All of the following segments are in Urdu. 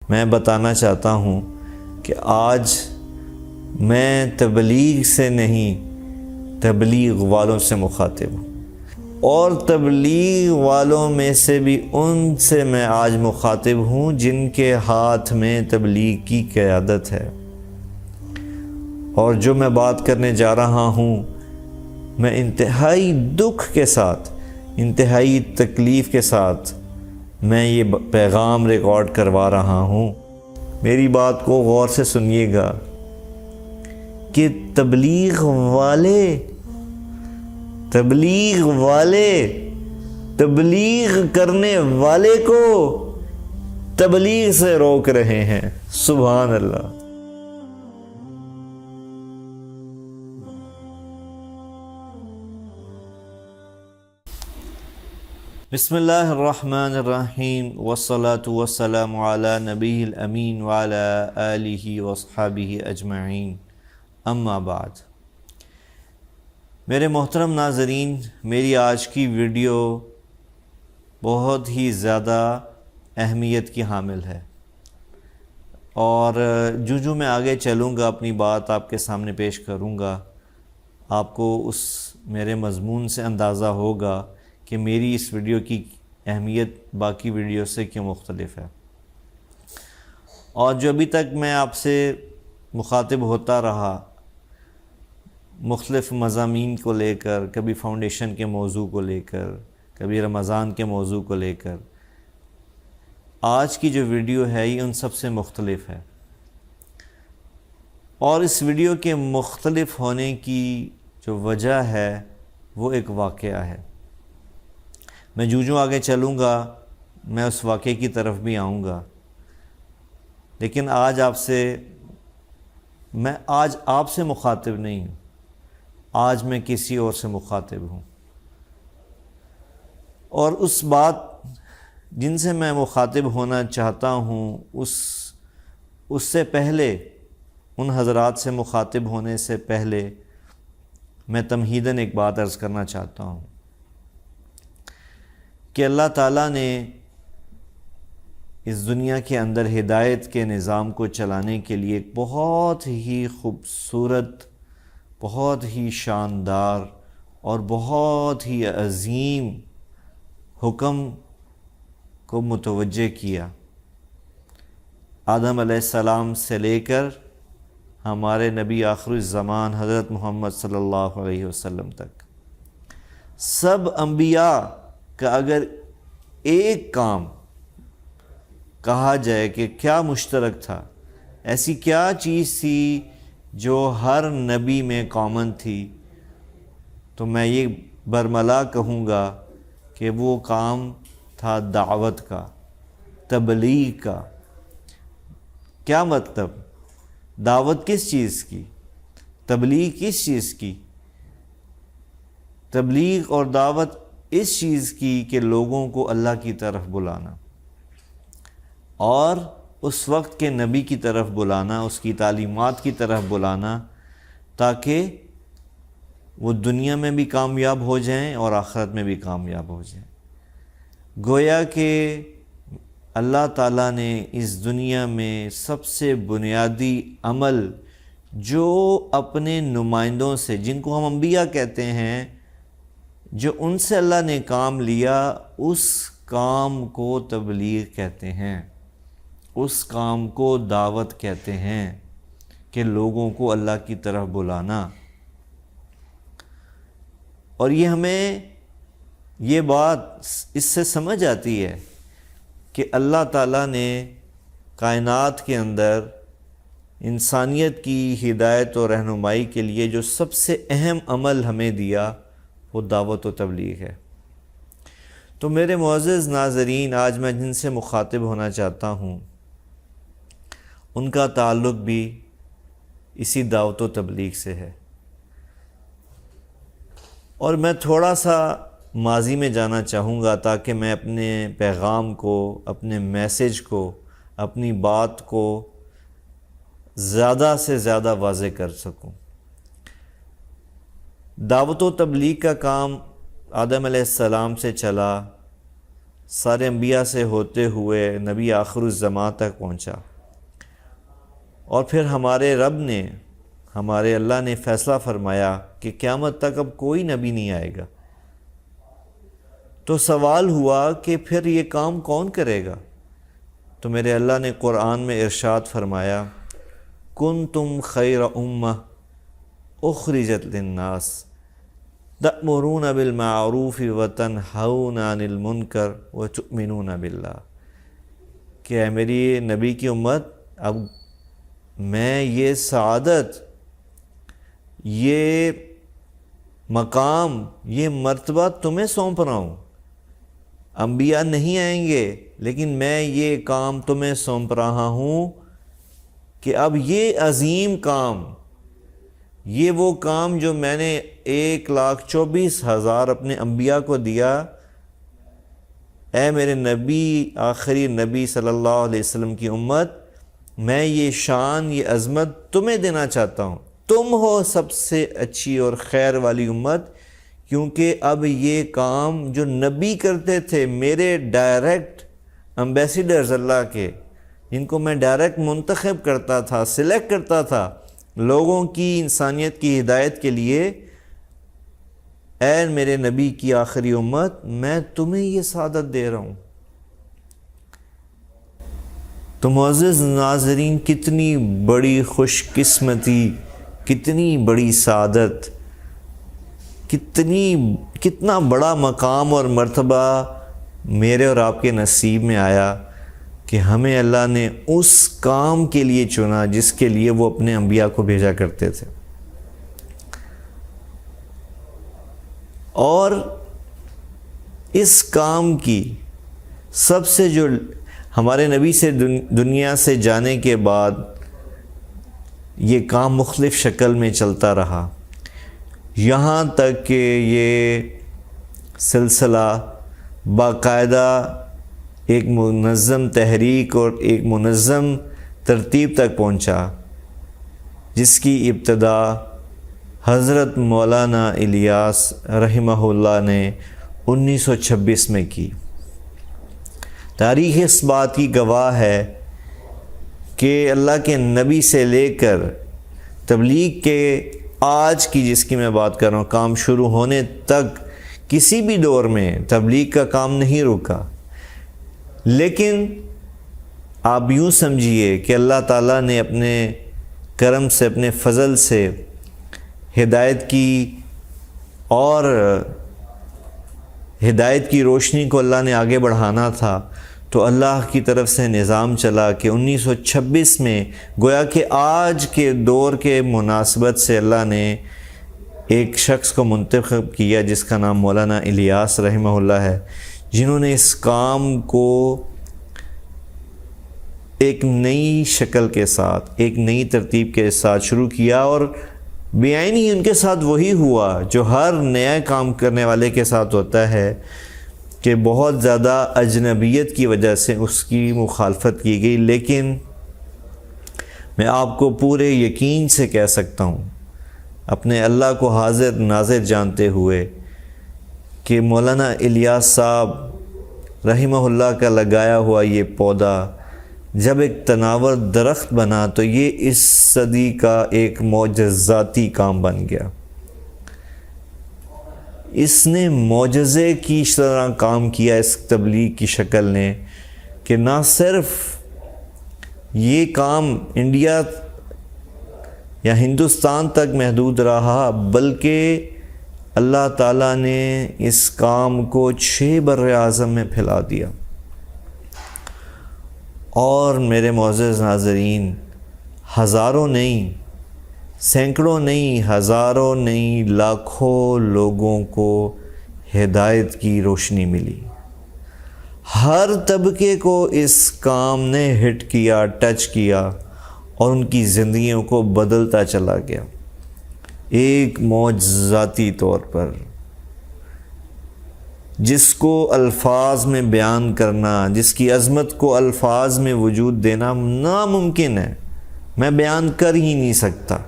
میں بتانا چاہتا ہوں کہ آج میں تبلیغ سے نہیں، تبلیغ والوں سے مخاطب ہوں، اور تبلیغ والوں میں سے بھی ان سے میں آج مخاطب ہوں جن کے ہاتھ میں تبلیغ کی قیادت ہے۔ اور جو میں بات کرنے جا رہا ہوں، میں انتہائی دکھ کے ساتھ، انتہائی تکلیف کے ساتھ میں یہ پیغام ریکارڈ کروا رہا ہوں۔ میری بات کو غور سے سنیے گا کہ تبلیغ والے تبلیغ کرنے والے کو تبلیغ سے روک رہے ہیں۔ سبحان اللہ۔ بسم اللہ الرحمن الرحیم، والصلاة والسلام علی نبی الامین وعلی آلہ واصحابہ اجمعین، اما بعد۔ میرے محترم ناظرین، میری آج کی ویڈیو بہت ہی زیادہ اہمیت کی حامل ہے، اور جو میں آگے چلوں گا، اپنی بات آپ کے سامنے پیش کروں گا، آپ کو اس میرے مضمون سے اندازہ ہوگا کہ میری اس ویڈیو کی اہمیت باقی ویڈیو سے کیوں مختلف ہے۔ اور جو ابھی تک میں آپ سے مخاطب ہوتا رہا، مختلف مضامین کو لے کر، کبھی فاؤنڈیشن کے موضوع کو لے کر، کبھی رمضان کے موضوع کو لے کر، آج کی جو ویڈیو ہے یہ ان سب سے مختلف ہے۔ اور اس ویڈیو کے مختلف ہونے کی جو وجہ ہے وہ ایک واقعہ ہے۔ میں جو آگے چلوں گا میں اس واقعے کی طرف بھی آؤں گا، لیکن آج آپ سے مخاطب نہیں ہوں، آج میں کسی اور سے مخاطب ہوں۔ اور اس بات جن سے میں مخاطب ہونا چاہتا ہوں، اس سے پہلے، ان حضرات سے مخاطب ہونے سے پہلے میں تمہیداً ایک بات عرض کرنا چاہتا ہوں کہ اللہ تعالیٰ نے اس دنیا کے اندر ہدایت کے نظام کو چلانے کے لیے ایک بہت ہی خوبصورت، بہت ہی شاندار اور بہت ہی عظیم حکم کو متوجہ کیا، آدم علیہ السلام سے لے کر ہمارے نبی آخر الزمان حضرت محمد صلی اللہ علیہ وسلم تک۔ سب انبیاء کا اگر ایک کام کہا جائے کہ کیا مشترک تھا، ایسی کیا چیز تھی جو ہر نبی میں کامن تھی، تو میں یہ برملا کہوں گا کہ وہ کام تھا دعوت کا، تبلیغ کا۔ کیا مطلب؟ دعوت کس چیز کی؟ تبلیغ کس چیز کی؟ تبلیغ اور دعوت اس چیز کی کہ لوگوں کو اللہ کی طرف بلانا، اور اس وقت کے نبی کی طرف بلانا، اس کی تعلیمات کی طرف بلانا، تاکہ وہ دنیا میں بھی کامیاب ہو جائیں اور آخرت میں بھی کامیاب ہو جائیں۔ گویا کہ اللہ تعالیٰ نے اس دنیا میں سب سے بنیادی عمل جو اپنے نمائندوں سے، جن کو ہم انبیاء کہتے ہیں، جو ان سے اللہ نے کام لیا، اس کام کو تبلیغ کہتے ہیں، اس کام کو دعوت کہتے ہیں، کہ لوگوں کو اللہ کی طرف بلانا۔ اور یہ ہمیں یہ بات اس سے سمجھ آتی ہے کہ اللہ تعالیٰ نے کائنات کے اندر انسانیت کی ہدایت و رہنمائی کے لیے جو سب سے اہم عمل ہمیں دیا وہ دعوت و تبلیغ ہے۔ تو میرے معزز ناظرین، آج میں جن سے مخاطب ہونا چاہتا ہوں ان کا تعلق بھی اسی دعوت و تبلیغ سے ہے، اور میں تھوڑا سا ماضی میں جانا چاہوں گا تاکہ میں اپنے پیغام کو، اپنے میسج کو، اپنی بات کو زیادہ سے زیادہ واضح کر سکوں۔ دعوت و تبلیغ کا کام آدم علیہ السلام سے چلا، سارے انبیاء سے ہوتے ہوئے نبی آخر الزمان تک پہنچا، اور پھر ہمارے رب نے، ہمارے اللہ نے فیصلہ فرمایا کہ قیامت تک اب کوئی نبی نہیں آئے گا۔ تو سوال ہوا کہ پھر یہ کام کون کرے گا؟ تو میرے اللہ نے قرآن میں ارشاد فرمایا، کنتم خیر امہ اخرجت للناس تأمرون بالمعروف وتنہون عن المنکر وتؤمنون باللہ، کہ اے میری نبی کی امت، اب میں یہ سعادت، یہ مقام، یہ مرتبہ تمہیں سونپ رہا ہوں۔ انبیاء نہیں آئیں گے، لیکن میں یہ کام تمہیں سونپ رہا ہوں کہ اب یہ عظیم کام، یہ وہ کام جو میں نے 1,24,000 اپنے انبیاء کو دیا، اے میرے نبی، آخری نبی صلی اللہ علیہ وسلم کی امت، میں یہ شان، یہ عظمت تمہیں دینا چاہتا ہوں۔ تم ہو سب سے اچھی اور خیر والی امت، کیونکہ اب یہ کام جو نبی کرتے تھے، میرے ڈائریکٹ امبیسیڈرز اللہ کے، جن کو میں ڈائریکٹ منتخب کرتا تھا، سلیکٹ کرتا تھا لوگوں کی، انسانیت کی ہدایت کے لیے، اے میرے نبی کی آخری امت، میں تمہیں یہ سعادت دے رہا ہوں۔ تو معزز ناظرین، کتنی بڑی خوش قسمتی، کتنی بڑی سعادت، کتنا بڑا مقام اور مرتبہ میرے اور آپ کے نصیب میں آیا کہ ہمیں اللہ نے اس کام کے لیے چنا جس کے لیے وہ اپنے انبیاء کو بھیجا کرتے تھے۔ اور اس کام کی سب سے جو ہمارے نبی سے دنیا سے جانے کے بعد یہ کام مختلف شکل میں چلتا رہا، یہاں تک کہ یہ سلسلہ باقاعدہ ایک منظم تحریک اور ایک منظم ترتیب تک پہنچا، جس کی ابتدا حضرت مولانا الیاس رحمہ اللہ نے 1926 میں کی۔ تاریخ اس بات کی گواہ ہے کہ اللہ کے نبی سے لے کر تبلیغ کے آج کی، جس کی میں بات کر رہا ہوں، کام شروع ہونے تک کسی بھی دور میں تبلیغ کا کام نہیں رکا۔ لیکن آپ یوں سمجھیے کہ اللہ تعالیٰ نے اپنے کرم سے، اپنے فضل سے ہدایت کی، اور ہدایت کی روشنی کو اللہ نے آگے بڑھانا تھا، تو اللہ کی طرف سے نظام چلا کہ 1926 میں گویا کہ آج کے دور کے مناسبت سے اللہ نے ایک شخص کو منتخب کیا جس کا نام مولانا الیاس رحمہ اللہ ہے، جنہوں نے اس کام کو ایک نئی شکل کے ساتھ، ایک نئی ترتیب کے ساتھ شروع کیا، اور بیان ہی ان کے ساتھ وہی ہوا جو ہر نیا کام کرنے والے کے ساتھ ہوتا ہے، کہ بہت زیادہ اجنبیت کی وجہ سے اس کی مخالفت کی گئی۔ لیکن میں آپ کو پورے یقین سے کہہ سکتا ہوں، اپنے اللہ کو حاضر ناظر جانتے ہوئے، کہ مولانا الیاس صاحب رحمہ اللہ کا لگایا ہوا یہ پودا جب ایک تناور درخت بنا تو یہ اس صدی کا ایک معجزاتی کام بن گیا۔ اس نے معجزے کی طرح کام کیا اس تبلیغ کی شکل نے، کہ نہ صرف یہ کام انڈیا یا ہندوستان تک محدود رہا، بلکہ اللہ تعالیٰ نے اس کام کو 6 بر اعظم میں پھیلا دیا۔ اور میرے معزز ناظرین، ہزاروں نہیں، سینکڑوں نہیں، ہزاروں نہیں، لاکھوں لوگوں کو ہدایت کی روشنی ملی۔ ہر طبقے کو اس کام نے ہٹ کیا، ٹچ کیا، اور ان کی زندگیوں کو بدلتا چلا گیا ایک معجزاتی طور پر، جس کو الفاظ میں بیان کرنا، جس کی عظمت کو الفاظ میں وجود دینا ناممکن ہے۔ میں بیان کر ہی نہیں سکتا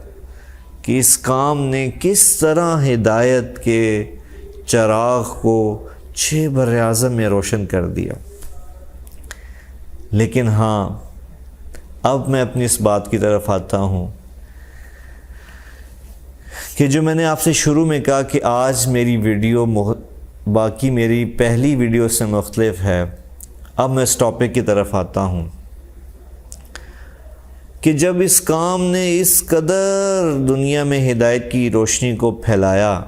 کہ اس کام نے کس طرح ہدایت کے چراغ کو 6 براعظم میں روشن کر دیا۔ لیکن ہاں، اب میں اپنی اس بات کی طرف آتا ہوں کہ جو میں نے آپ سے شروع میں کہا کہ آج میری ویڈیو باقی میری پہلی ویڈیو سے مختلف ہے۔ اب میں اس ٹاپک کی طرف آتا ہوں کہ جب اس کام نے اس قدر دنیا میں ہدایت کی روشنی کو پھیلایا،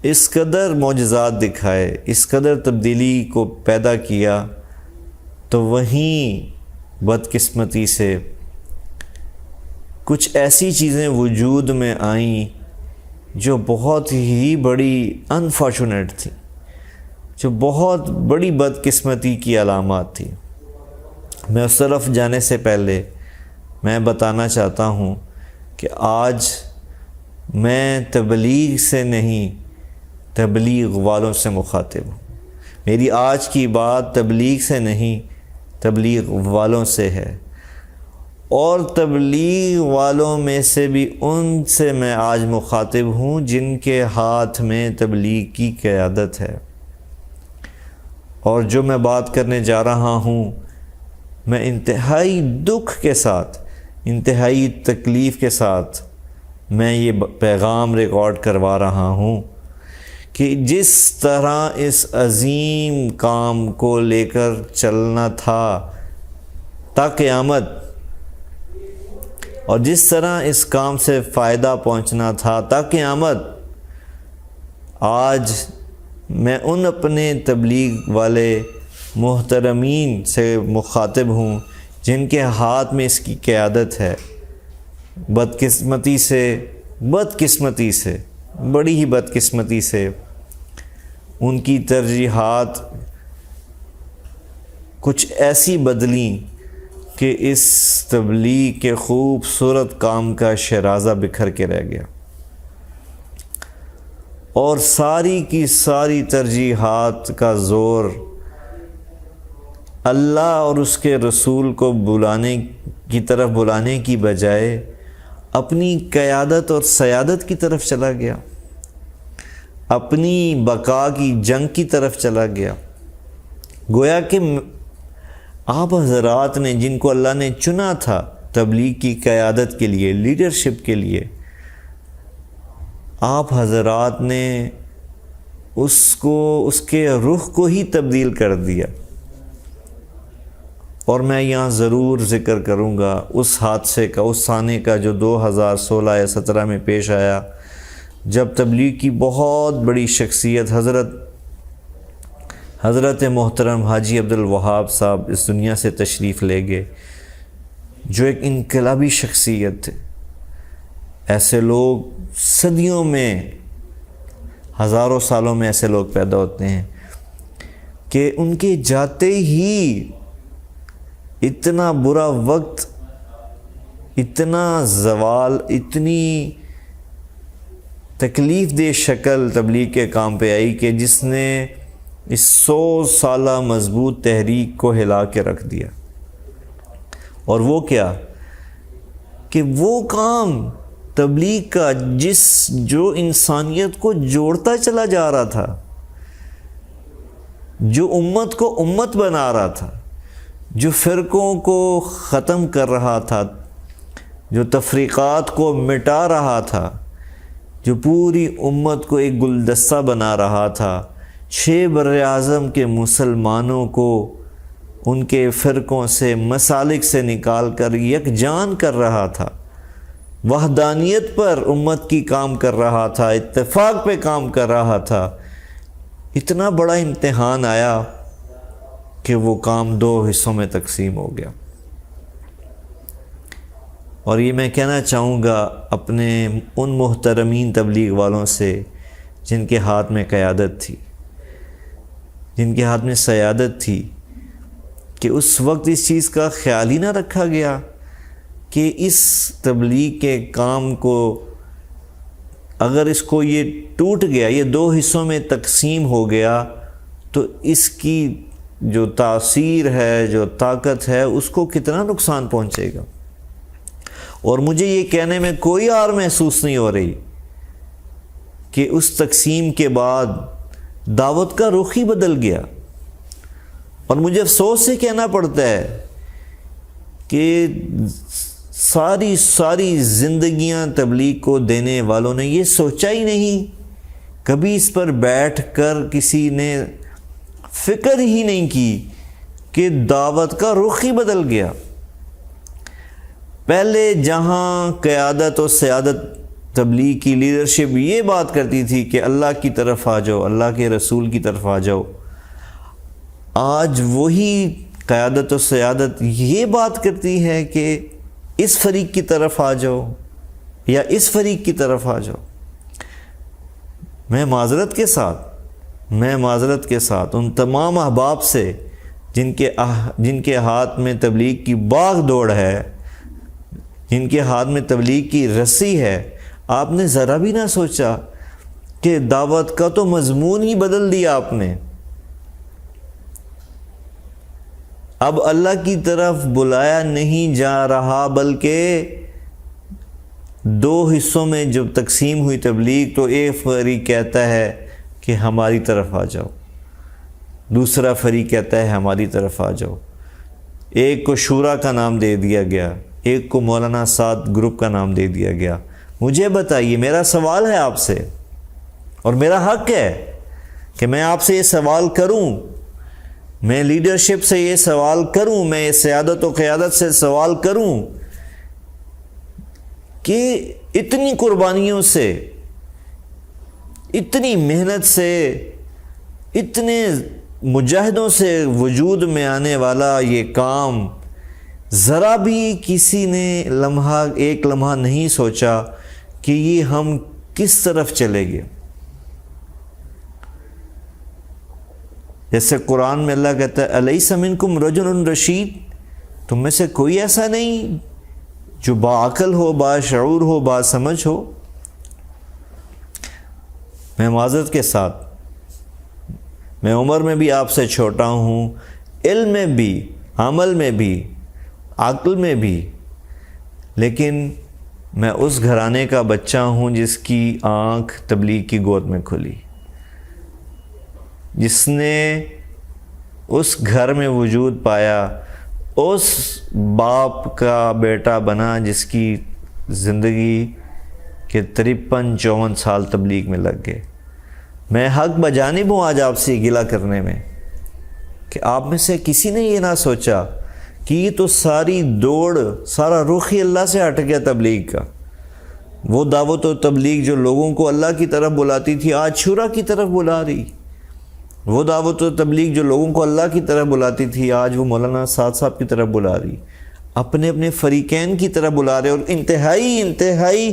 اس قدر معجزات دکھائے، اس قدر تبدیلی کو پیدا کیا، تو وہیں بدقسمتی سے کچھ ایسی چیزیں وجود میں آئیں جو بہت ہی بڑی انفارچونیٹ تھی، جو بہت بڑی بدقسمتی کی علامات تھی۔ میں اس طرف جانے سے پہلے میں بتانا چاہتا ہوں کہ آج میں تبلیغ سے نہیں، تبلیغ والوں سے مخاطب ہوں۔ میری آج کی بات تبلیغ سے نہیں، تبلیغ والوں سے ہے، اور تبلیغ والوں میں سے بھی ان سے میں آج مخاطب ہوں جن کے ہاتھ میں تبلیغ کی قیادت ہے۔ اور جو میں بات کرنے جا رہا ہوں، میں انتہائی دکھ کے ساتھ، انتہائی تکلیف کے ساتھ میں یہ پیغام ریکارڈ کروا رہا ہوں کہ جس طرح اس عظیم کام کو لے کر چلنا تھا تا قیامت، اور جس طرح اس کام سے فائدہ پہنچنا تھا تا قیامت، آج میں ان اپنے تبلیغ والے محترمین سے مخاطب ہوں جن کے ہاتھ میں اس کی قیادت ہے۔ بدقسمتی سے بڑی ہی بدقسمتی سے ان کی ترجیحات کچھ ایسی بدلیں کہ اس تبلیغ کے خوبصورت کام کا شیرازہ بکھر کے رہ گیا، اور ساری کی ساری ترجیحات کا زور اللہ اور اس کے رسول کو بلانے کی بجائے اپنی قیادت اور سیادت کی طرف چلا گیا، اپنی بقا کی جنگ کی طرف چلا گیا۔ گویا کہ آپ حضرات نے، جن کو اللہ نے چنا تھا تبلیغ کی قیادت کے لیے، لیڈرشپ کے لیے، آپ حضرات نے اس کے رخ کو ہی تبدیل کر دیا۔ اور میں یہاں ضرور ذکر کروں گا اس حادثے کا، اس سانے کا جو 2016 یا 17 میں پیش آیا، جب تبلیغ کی بہت بڑی شخصیت حضرت محترم حاجی عبدالوہاب صاحب اس دنیا سے تشریف لے گئے، جو ایک انقلابی شخصیت تھے۔ ایسے لوگ صدیوں میں، ہزاروں سالوں میں ایسے لوگ پیدا ہوتے ہیں کہ ان کے جاتے ہی اتنا برا وقت، اتنا زوال، اتنی تکلیف دہ شکل تبلیغ کے کام پہ آئی کہ جس نے اس 100 سالہ مضبوط تحریک کو ہلا کے رکھ دیا۔ اور وہ کیا کہ وہ کام تبلیغ کا جو انسانیت کو جوڑتا چلا جا رہا تھا، جو امت کو امت بنا رہا تھا، جو فرقوں کو ختم کر رہا تھا، جو تفریقات کو مٹا رہا تھا، جو پوری امت کو ایک گلدستہ بنا رہا تھا، 6 براعظم کے مسلمانوں کو ان کے فرقوں سے، مسالک سے نکال کر یکجان کر رہا تھا، وحدانیت پر امت کی کام کر رہا تھا، اتفاق پہ کام کر رہا تھا۔ اتنا بڑا امتحان آیا کہ وہ کام 2 حصوں میں تقسیم ہو گیا۔ اور یہ میں کہنا چاہوں گا اپنے ان محترمین تبلیغ والوں سے جن کے ہاتھ میں قیادت تھی، جن کے ہاتھ میں سیادت تھی، کہ اس وقت اس چیز کا خیال ہی نہ رکھا گیا کہ اس تبلیغ کے کام کو، اگر اس کو یہ ٹوٹ گیا، یہ 2 حصوں میں تقسیم ہو گیا، تو اس کی جو تاثیر ہے، جو طاقت ہے، اس کو کتنا نقصان پہنچے گا۔ اور مجھے یہ کہنے میں کوئی عار محسوس نہیں ہو رہی کہ اس تقسیم کے بعد دعوت کا رخ ہی بدل گیا. اور مجھے افسوس سے کہنا پڑتا ہے کہ ساری زندگیاں تبلیغ کو دینے والوں نے یہ سوچا ہی نہیں، کبھی اس پر بیٹھ کر کسی نے فکر ہی نہیں کی کہ دعوت کا رخ ہی بدل گیا. پہلے جہاں قیادت و سیادت تبلیغ کی لیڈرشپ یہ بات کرتی تھی کہ اللہ کی طرف آ جاؤ، اللہ کے رسول کی طرف آ جاؤ، آج وہی قیادت و سیادت یہ بات کرتی ہے کہ اس فریق کی طرف آ جاؤ یا اس فریق کی طرف آ جاؤ. میں معذرت کے ساتھ ان تمام احباب سے جن کے ہاتھ میں تبلیغ کی باغ دوڑ ہے، جن کے ہاتھ میں تبلیغ کی رسی ہے، آپ نے ذرا بھی نہ سوچا کہ دعوت کا تو مضمون ہی بدل دیا آپ نے. اب اللہ کی طرف بلایا نہیں جا رہا، بلکہ دو حصوں میں جب تقسیم ہوئی تبلیغ تو ایک فریق کہتا ہے کہ ہماری طرف آ جاؤ، دوسرا فریق کہتا ہے ہماری طرف آ جاؤ. ایک کو شورا کا نام دے دیا گیا، ایک کو مولانا سعد گروپ کا نام دے دیا گیا. مجھے بتائیے، میرا سوال ہے آپ سے اور میرا حق ہے کہ میں آپ سے یہ سوال کروں، میں لیڈرشپ سے یہ سوال کروں، میں سیادت و قیادت سے سوال کروں کہ اتنی قربانیوں سے، اتنی محنت سے، اتنے مجاہدوں سے وجود میں آنے والا یہ کام ذرا بھی کسی نے ایک لمحہ نہیں سوچا کہ یہ ہم کس طرف چلے گئے. جیسے قرآن میں اللہ کہتا ہے الیس منکم رجل رشید، تم میں سے کوئی ایسا نہیں جو باعقل ہو، باشعور ہو، باسمجھ ہو. میں معذرت کے ساتھ، میں عمر میں بھی آپ سے چھوٹا ہوں، علم میں بھی، عمل میں بھی، عقل میں بھی، لیکن میں اس گھرانے کا بچہ ہوں جس کی آنکھ تبلیغ کی گود میں کھلی، جس نے اس گھر میں وجود پایا، اس باپ کا بیٹا بنا جس کی زندگی کے 53-54 سال تبلیغ میں لگ گئے. میں حق بجانب ہوں آج آپ سے گلہ کرنے میں کہ آپ میں سے کسی نے یہ نہ سوچا کہ یہ تو ساری دوڑ، سارا رخ ہی اللہ سے ہٹ گیا تبلیغ کا. وہ دعوت و تبلیغ جو لوگوں کو اللہ کی طرف بلاتی تھی آج شورا کی طرف بلا رہی. وہ دعوت و تبلیغ جو لوگوں کو اللہ کی طرف بلاتی تھی آج وہ مولانا سعد صاحب کی طرف بلا رہی، اپنے اپنے فریقین کی طرف بلا رہے. اور انتہائی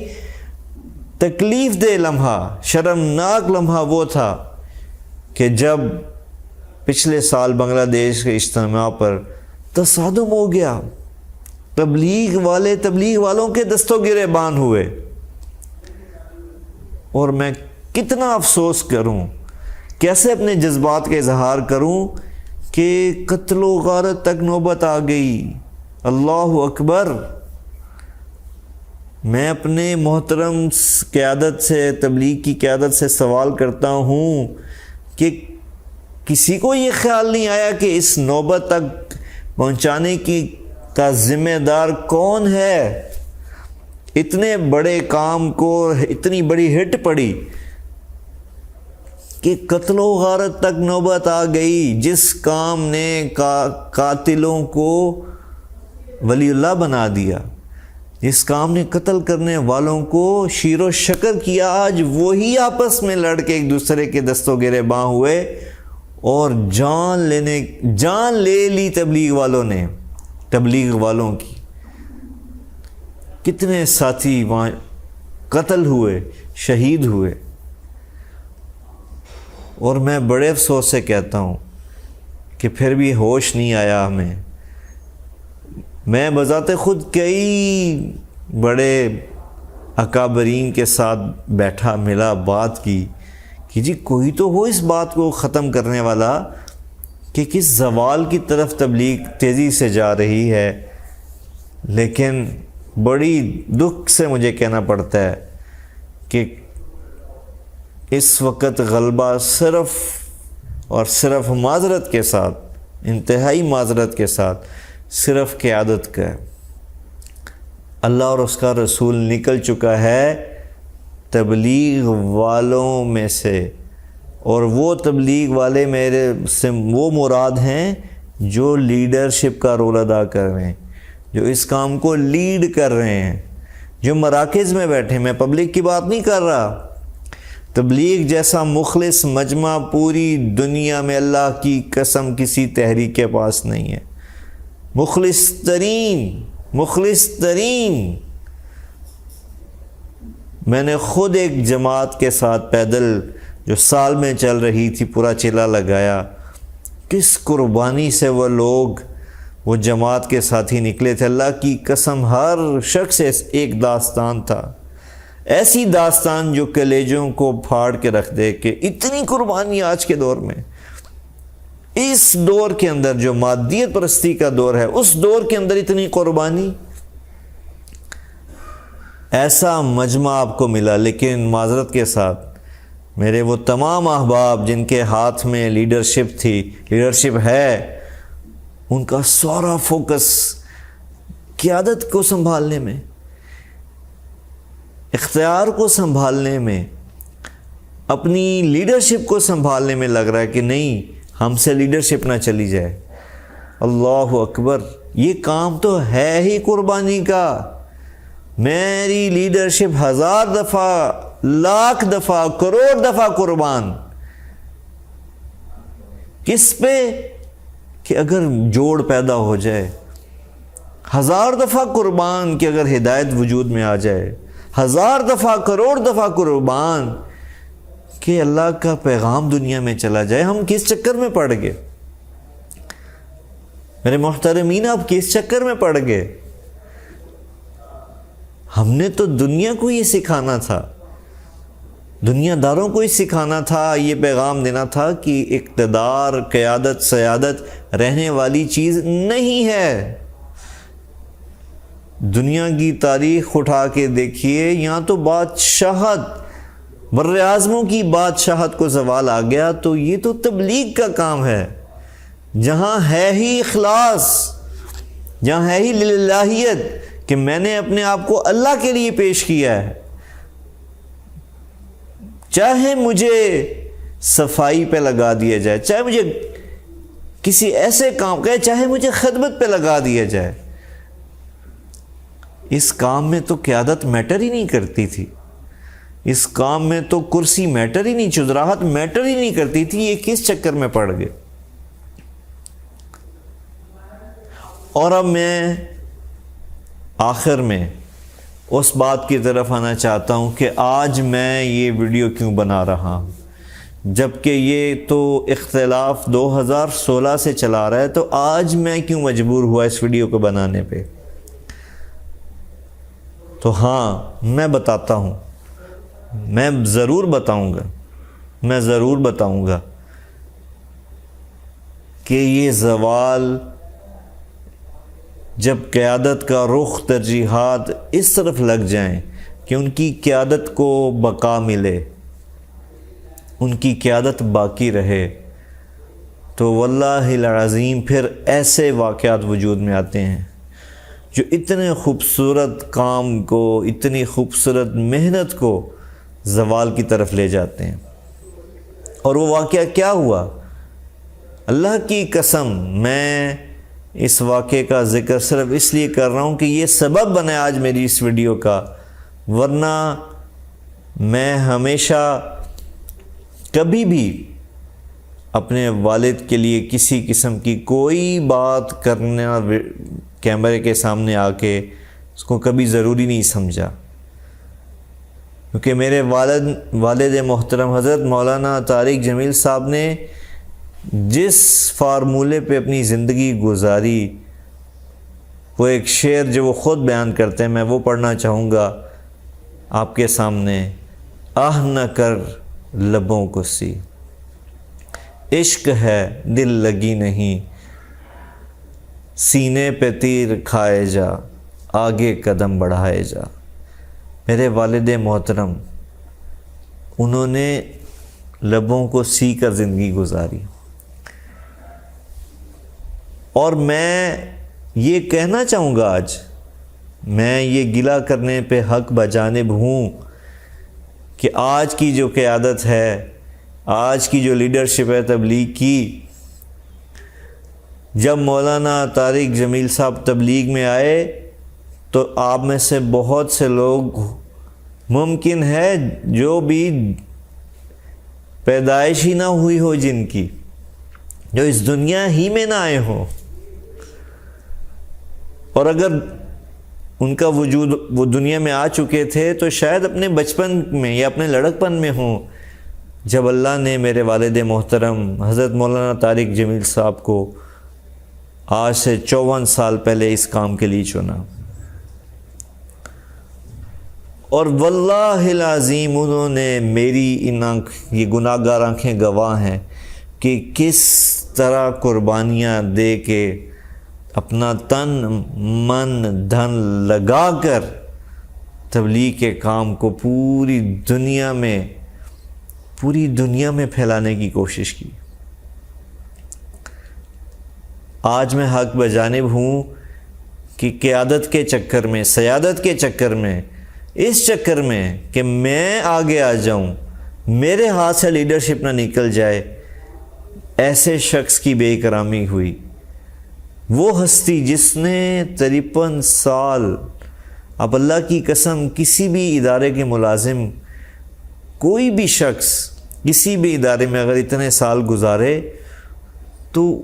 تکلیف دہ لمحہ، شرمناک لمحہ وہ تھا کہ جب پچھلے سال بنگلہ دیش کے اجتماع پر تصادم ہو گیا، تبلیغ والوں کے دستوں گرے بان ہوئے. اور میں کتنا افسوس کروں، کیسے اپنے جذبات کا اظہار کروں کہ قتل و غارت تک نوبت آ گئی. اللہ اکبر. میں اپنے محترم قیادت سے، تبلیغ کی قیادت سے سوال کرتا ہوں کہ کسی کو یہ خیال نہیں آیا کہ اس نوبت تک پہنچانے کا ذمہ دار کون ہے؟ اتنے بڑے کام کو اتنی بڑی ہٹ پڑی کہ قتل و غارت تک نوبت آ گئی. جس کام نے قاتلوں کو ولی اللہ بنا دیا، جس کام نے قتل کرنے والوں کو شیر و شکر کیا، آج وہی آپس میں لڑ کے ایک دوسرے کے دستوں گرے باں ہوئے اور جان لے لی تبلیغ والوں نے، تبلیغ والوں کی. کتنے ساتھی وہاں قتل ہوئے، شہید ہوئے. اور میں بڑے افسوس سے کہتا ہوں کہ پھر بھی ہوش نہیں آیا ہمیں. میں بذات خود کئی بڑے اکابرین کے ساتھ بیٹھا، ملا، بات کی کہ جی کوئی تو ہو اس بات کو ختم کرنے والا کہ کس زوال کی طرف تبلیغ تیزی سے جا رہی ہے. لیکن بڑی دکھ سے مجھے کہنا پڑتا ہے کہ اس وقت غلبہ صرف اور صرف معذرت کے ساتھ، انتہائی معذرت کے ساتھ صرف قیادت کا ہے۔ اللہ اور اس کا رسول نکل چکا ہے تبلیغ والوں میں سے، اور وہ تبلیغ والے میرے سے وہ مراد ہیں جو لیڈرشپ کا رول ادا کر رہے ہیں، جو اس کام کو لیڈ کر رہے ہیں، جو مراکز میں بیٹھے۔ میں پبلک کی بات نہیں کر رہا۔ تبلیغ جیسا مخلص مجمع پوری دنیا میں اللہ کی قسم کسی تحریک کے پاس نہیں ہے۔ مخلص ترین۔ میں نے خود ایک جماعت کے ساتھ پیدل جو سال میں چل رہی تھی پورا چلا لگایا، کس قربانی سے وہ لوگ وہ جماعت کے ساتھ ہی نکلے تھے۔ اللہ کی قسم ہر شخص ایک داستان تھا، ایسی داستان جو کلیجوں کو پھاڑ کے رکھ دے کہ اتنی قربانی آج کے دور میں، اس دور کے اندر جو مادیت پرستی کا دور ہے، اس دور کے اندر اتنی قربانی۔ ایسا مجمع آپ کو ملا، لیکن معذرت کے ساتھ میرے وہ تمام احباب جن کے ہاتھ میں لیڈرشپ ہے، ان کا سارا فوکس قیادت کو سنبھالنے میں، اختیار کو سنبھالنے میں، اپنی لیڈرشپ کو سنبھالنے میں لگ رہا ہے کہ نہیں ہم سے لیڈرشپ نہ چلی جائے۔ اللہ اکبر، یہ کام تو ہے ہی قربانی کا۔ میری لیڈرشپ 1000 دفعہ، لاکھ دفعہ، کروڑ دفعہ قربان۔ کس پہ؟ کہ اگر جوڑ پیدا ہو جائے، 1000 دفعہ قربان کہ اگر ہدایت وجود میں آ جائے، 1000 دفعہ، کروڑ دفعہ قربان کہ اللہ کا پیغام دنیا میں چلا جائے۔ ہم کس چکر میں پڑ گئے میرے محترمین؟ آپ کس چکر میں پڑ گئے؟ ہم نے تو دنیا کو یہ سکھانا تھا، دنیا داروں کو ہی سکھانا تھا، یہ پیغام دینا تھا کہ اقتدار، قیادت، سیادت رہنے والی چیز نہیں ہے۔ دنیا کی تاریخ اٹھا کے دیکھیے، یہاں تو بادشاہت، بر اعظموں کی بادشاہت کو زوال آ گیا، تو یہ تو تبلیغ کا کام ہے۔ جہاں ہے ہی اخلاص، جہاں ہے ہی للہیت کہ میں نے اپنے آپ کو اللہ کے لیے پیش کیا ہے، چاہے مجھے صفائی پہ لگا دیا جائے، چاہے مجھے کسی ایسے کام کہ چاہے مجھے خدمت پہ لگا دیا جائے، اس کام میں تو قیادت میٹر ہی نہیں کرتی تھی، اس کام میں تو کرسی میٹر ہی نہیں، چودراہٹ میٹر ہی نہیں کرتی تھی۔ یہ کس چکر میں پڑ گئے؟ اور اب میں آخر میں اس بات کی طرف آنا چاہتا ہوں کہ آج میں یہ ویڈیو کیوں بنا رہا ہوں، جبکہ یہ تو اختلاف 2016 سے چلا رہا ہے، تو آج میں کیوں مجبور ہوا اس ویڈیو کو بنانے پہ؟ تو ہاں، میں بتاتا ہوں، میں ضرور بتاؤں گا کہ یہ زوال جب قیادت کا رخ، ترجیحات اس طرف لگ جائیں کہ ان کی قیادت کو بقا ملے، ان کی قیادت باقی رہے، تو واللہ العظیم پھر ایسے واقعات وجود میں آتے ہیں جو اتنے خوبصورت کام کو، اتنی خوبصورت محنت کو زوال کی طرف لے جاتے ہیں۔ اور وہ واقعہ کیا ہوا؟ اللہ کی قسم، میں اس واقعے کا ذکر صرف اس لیے کر رہا ہوں کہ یہ سبب بنے آج میری اس ویڈیو کا، ورنہ میں ہمیشہ کبھی بھی اپنے والد کے لیے کسی قسم کی کوئی بات کرنا کیمرے کے سامنے آ کے اس کو کبھی ضروری نہیں سمجھا، کیونکہ میرے والد محترم حضرت مولانا طارق جمیل صاحب نے جس فارمولے پہ اپنی زندگی گزاری، وہ ایک شعر جو وہ خود بیان کرتے ہیں، میں وہ پڑھنا چاہوں گا آپ کے سامنے۔ آہ نہ کر لبوں کو سی، عشق ہے دل لگی نہیں، سینے پہ تیر کھائے جا، آگے قدم بڑھائے جا۔ میرے والد محترم، انہوں نے لبوں کو سی کر زندگی گزاری، اور میں یہ کہنا چاہوں گا آج، میں یہ گلہ کرنے پہ حق بجانب ہوں کہ آج کی جو قیادت ہے، آج کی جو لیڈرشپ ہے تبلیغ کی، جب مولانا طارق جمیل صاحب تبلیغ میں آئے تو آپ میں سے بہت سے لوگ ممکن ہے جو بھی پیدائش ہی نہ ہوئی ہو، جن کی، جو اس دنیا ہی میں نہ آئے ہوں، اور اگر ان کا وجود وہ دنیا میں آ چکے تھے تو شاید اپنے بچپن میں یا اپنے لڑکپن میں ہوں، جب اللہ نے میرے والد محترم حضرت مولانا طارق جمیل صاحب کو آج سے 54 سال پہلے اس کام کے لیے چنا۔ اور واللہ العظیم انہوں نے میری یہ گناہ گار آنکھیں گواہ ہیں کہ کس طرح قربانیاں دے کے اپنا تن من دھن لگا کر تبلیغ کے کام کو پوری دنیا میں پھیلانے کی کوشش کی۔ آج میں حق بجانب ہوں کہ قیادت کے چکر میں، سیادت کے چکر میں، اس چکر میں کہ میں آگے آ جاؤں، میرے ہاتھ سے لیڈرشپ نہ نکل جائے، ایسے شخص کی بے اکرامی ہوئی۔ وہ ہستی جس نے 53 سال، اب اللہ کی قسم کسی بھی ادارے کے ملازم، کوئی بھی شخص کسی بھی ادارے میں اگر اتنے سال گزارے تو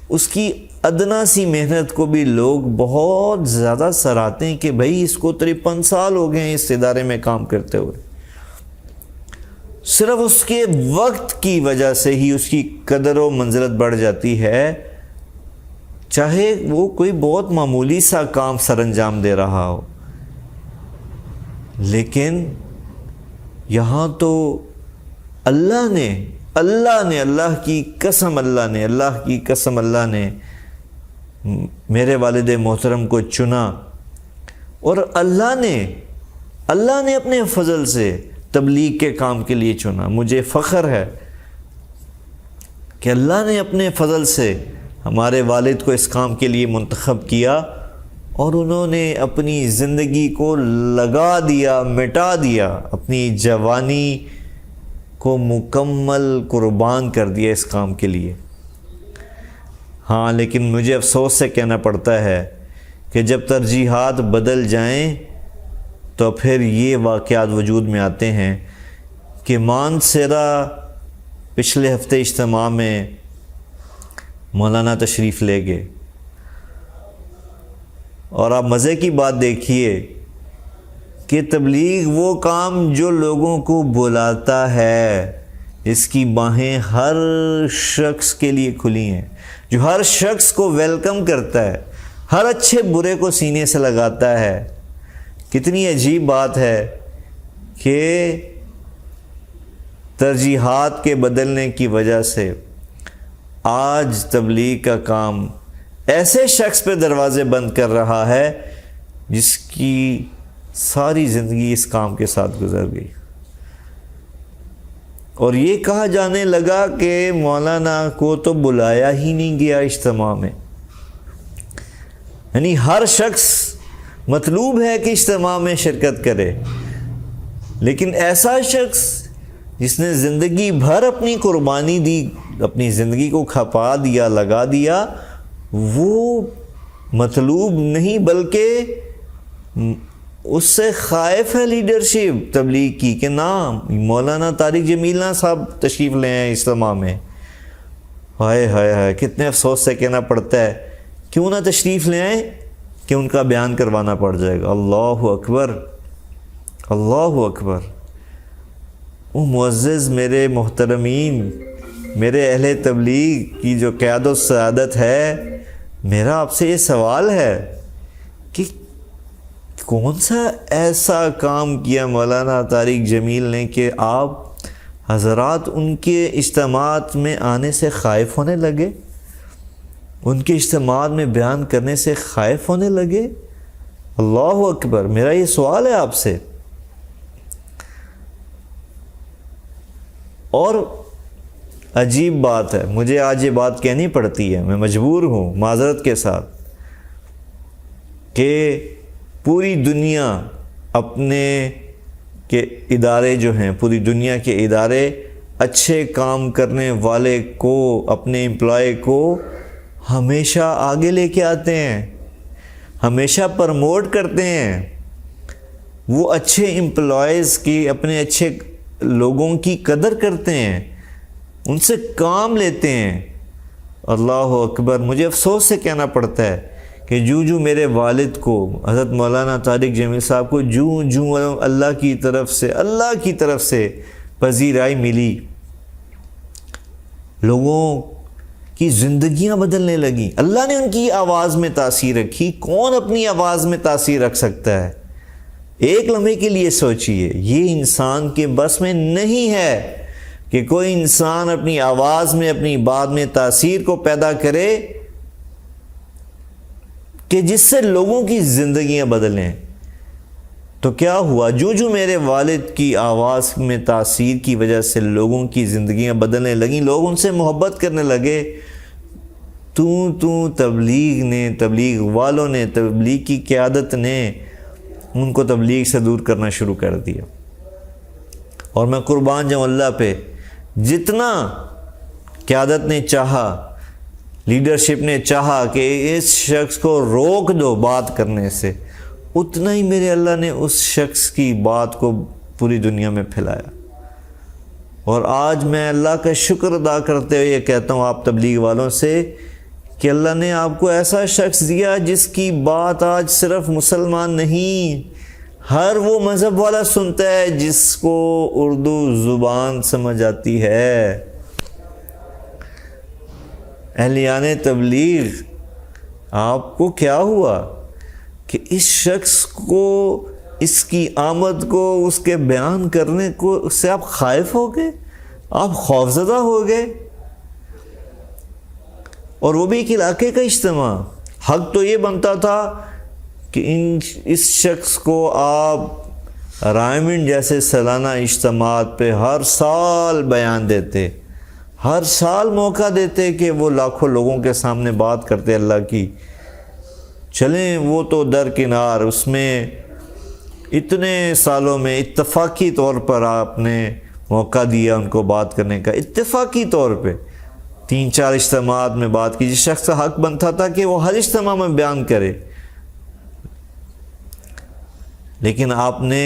اس کی ادنا سی محنت کو بھی لوگ بہت زیادہ سراہتے ہیں کہ بھئی اس کو 53 سال ہو گئے ہیں اس ادارے میں کام کرتے ہوئے۔ صرف اس کے وقت کی وجہ سے ہی اس کی قدر و منزلت بڑھ جاتی ہے، چاہے وہ کوئی بہت معمولی سا کام سر انجام دے رہا ہو۔ لیکن یہاں تو اللہ کی قسم اللہ نے میرے والد محترم کو چنا، اور اللہ نے اپنے فضل سے تبلیغ کے کام کے لیے چنا۔ مجھے فخر ہے کہ اللہ نے اپنے فضل سے ہمارے والد کو اس کام کے لیے منتخب کیا، اور انہوں نے اپنی زندگی کو لگا دیا، مٹا دیا، اپنی جوانی کو مکمل قربان کر دیا اس کام کے لیے۔ ہاں، لیکن مجھے افسوس سے کہنا پڑتا ہے کہ جب ترجیحات بدل جائیں تو پھر یہ واقعات وجود میں آتے ہیں کہ مانسیرا پچھلے ہفتے اجتماع میں مولانا تشریف لے گئے، اور آپ مزے کی بات دیکھیے کہ تبلیغ وہ کام جو لوگوں کو بلاتا ہے، اس کی باہیں ہر شخص کے لیے کھلی ہیں، جو ہر شخص کو ویلکم کرتا ہے، ہر اچھے برے کو سینے سے لگاتا ہے۔ کتنی عجیب بات ہے کہ ترجیحات کے بدلنے کی وجہ سے آج تبلیغ کا کام ایسے شخص پہ دروازے بند کر رہا ہے جس کی ساری زندگی اس کام کے ساتھ گزر گئی، اور یہ کہا جانے لگا کہ مولانا کو تو بلایا ہی نہیں گیا اجتماع میں۔ یعنی ہر شخص مطلوب ہے کہ اجتماع میں شرکت کرے، لیکن ایسا شخص جس نے زندگی بھر اپنی قربانی دی، اپنی زندگی کو کھپا دیا، لگا دیا، وہ مطلوب نہیں بلکہ اس سے خائف ہے لیڈرشپ تبلیغ کی کہ نام مولانا طارق جمیل صاحب تشریف لے آئیں اجتماع میں۔ ہائے ہائے ہائے، کتنے افسوس سے کہنا پڑتا ہے، کیوں نہ تشریف لے آئیں کہ ان کا بیان کروانا پڑ جائے گا۔ اللہ اکبر، اللہ اکبر۔ وہ معزز میرے محترمین، میرے اہل تبلیغ کی جو قیادت و سعادت ہے، میرا آپ سے یہ سوال ہے کہ کون سا ایسا کام کیا مولانا طارق جمیل نے کہ آپ حضرات ان کے اجتماعات میں آنے سے خائف ہونے لگے، ان کے اجتماعات میں بیان کرنے سے خائف ہونے لگے؟ اللہ اکبر، میرا یہ سوال ہے آپ سے۔ اور عجیب بات ہے، مجھے آج یہ بات کہنی پڑتی ہے، میں مجبور ہوں معذرت کے ساتھ، کہ پوری دنیا اپنے کے ادارے جو ہیں، پوری دنیا کے ادارے اچھے کام کرنے والے کو، اپنے امپلائی کو ہمیشہ آگے لے کے آتے ہیں، ہمیشہ پرموٹ کرتے ہیں۔ وہ اچھے امپلائیز کی، اپنے اچھے لوگوں کی قدر کرتے ہیں، ان سے کام لیتے ہیں۔ اللہ اکبر، مجھے افسوس سے کہنا پڑتا ہے کہ جو میرے والد کو، حضرت مولانا طارق جمیل صاحب کو جو اللہ کی طرف سے پذیرائی ملی، لوگوں کی زندگیاں بدلنے لگیں، اللہ نے ان کی آواز میں تاثیر رکھی۔ کون اپنی آواز میں تاثیر رکھ سکتا ہے؟ ایک لمحے کے لیے سوچئے، یہ انسان کے بس میں نہیں ہے کہ کوئی انسان اپنی آواز میں، اپنی بات میں تاثیر کو پیدا کرے کہ جس سے لوگوں کی زندگیاں بدلیں۔ تو کیا ہوا؟ جو میرے والد کی آواز میں تاثیر کی وجہ سے لوگوں کی زندگیاں بدلنے لگیں، لوگ ان سے محبت کرنے لگے، تبلیغ والوں نے، تبلیغ کی قیادت نے ان کو تبلیغ سے دور کرنا شروع کر دیا۔ اور میں قربان جاؤں اللہ پہ، جتنا قیادت نے چاہا، لیڈرشپ نے چاہا کہ اس شخص کو روک دو بات کرنے سے، اتنا ہی میرے اللہ نے اس شخص کی بات کو پوری دنیا میں پھیلایا۔ اور آج میں اللہ کا شکر ادا کرتے ہوئے یہ کہتا ہوں آپ تبلیغ والوں سے کہ اللہ نے آپ کو ایسا شخص دیا جس کی بات آج صرف مسلمان نہیں، ہر وہ مذہب والا سنتا ہے جس کو اردو زبان سمجھ آتی ہے۔ اہلیان تبلیغ، آپ کو کیا ہوا کہ اس شخص کو، اس کی آمد کو، اس کے بیان کرنے کو، اس سے آپ خائف ہو گئے، آپ خوفزدہ ہو گئے؟ اور وہ بھی ایک علاقے کا اجتماع۔ حق تو یہ بنتا تھا کہ اس شخص کو آپ رائمنڈ جیسے سالانہ اجتماعات پہ ہر سال بیان دیتے، ہر سال موقع دیتے کہ وہ لاکھوں لوگوں کے سامنے بات کرتے اللہ کی۔ چلیں وہ تو درکنار، اس میں اتنے سالوں میں اتفاقی طور پر آپ نے موقع دیا ان کو بات کرنے کا، اتفاقی طور پہ 3-4 اجتماعات میں بات کی، جس شخص کا حق بنتا تھا کہ وہ ہر اجتماع میں بیان کرے، لیکن آپ نے